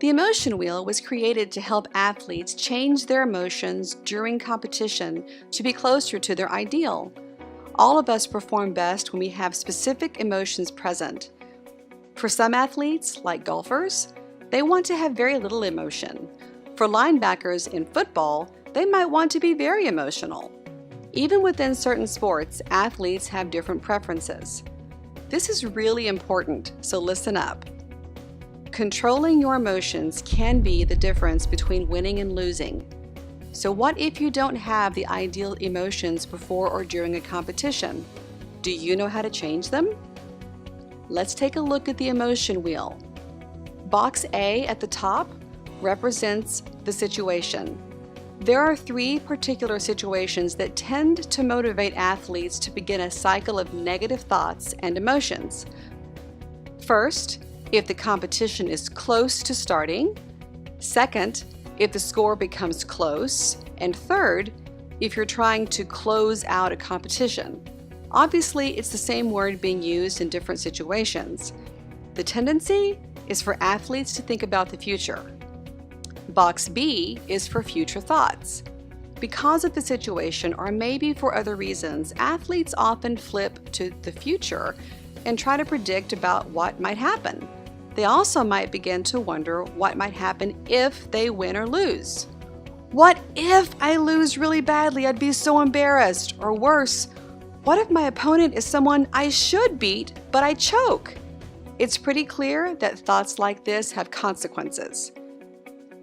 The emotion wheel was created to help athletes change their emotions during competition to be closer to their ideal. All of us perform best when we have specific emotions present. For some athletes, like golfers, they want to have very little emotion. For linebackers in football, they might want to be very emotional. Even within certain sports, athletes have different preferences. This is really important, so listen up. Controlling your emotions can be the difference between winning and losing. So what if you don't have the ideal emotions before or during a competition? Do you know how to change them? Let's take a look at the emotion wheel. Box A at the top represents the situation. There are 3 particular situations that tend to motivate athletes to begin a cycle of negative thoughts and emotions. First, if the competition is close to starting. Second, if the score becomes close. And third, if you're trying to close out a competition. Obviously, it's the same word being used in different situations. The tendency is for athletes to think about the future. Box B is for future thoughts. Because of the situation, or maybe for other reasons, athletes often flip to the future and try to predict about what might happen. They also might begin to wonder what might happen if they win or lose. What if I lose really badly? I'd be so embarrassed. Or worse, what if my opponent is someone I should beat, but I choke? It's pretty clear that thoughts like this have consequences.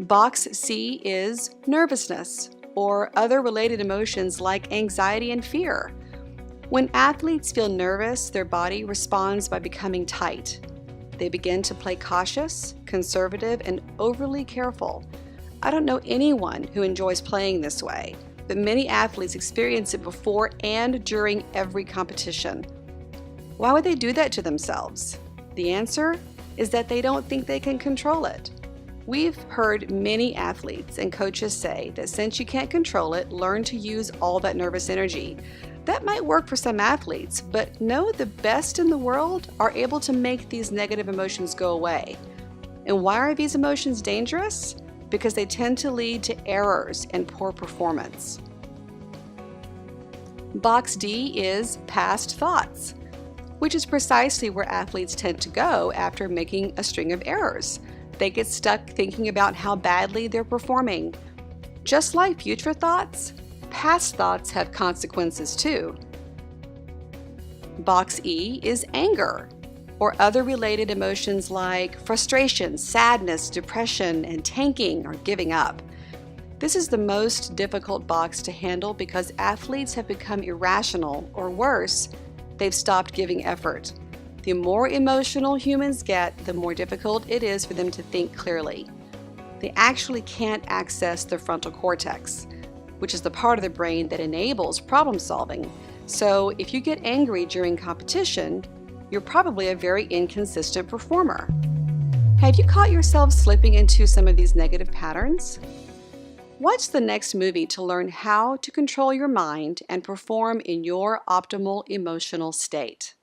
Box C is nervousness, or other related emotions like anxiety and fear. When athletes feel nervous, their body responds by becoming tight. They begin to play cautious, conservative, and overly careful. I don't know anyone who enjoys playing this way, but many athletes experience it before and during every competition. Why would they do that to themselves? The answer is that they don't think they can control it. We've heard many athletes and coaches say that since you can't control it, learn to use all that nervous energy. That might work for some athletes, but no, the best in the world are able to make these negative emotions go away. And why are these emotions dangerous? Because they tend to lead to errors and poor performance. Box D is past thoughts, which is precisely where athletes tend to go after making a string of errors. They get stuck thinking about how badly they're performing. Just like future thoughts, past thoughts have consequences too. Box E is anger, or other related emotions like frustration, sadness, depression, and tanking or giving up. This is the most difficult box to handle because athletes have become irrational, or worse, they've stopped giving effort. The more emotional humans get, the more difficult it is for them to think clearly. They actually can't access the frontal cortex, which is the part of the brain that enables problem solving. So if you get angry during competition, you're probably a very inconsistent performer. Have you caught yourself slipping into some of these negative patterns? Watch the next movie to learn how to control your mind and perform in your optimal emotional state.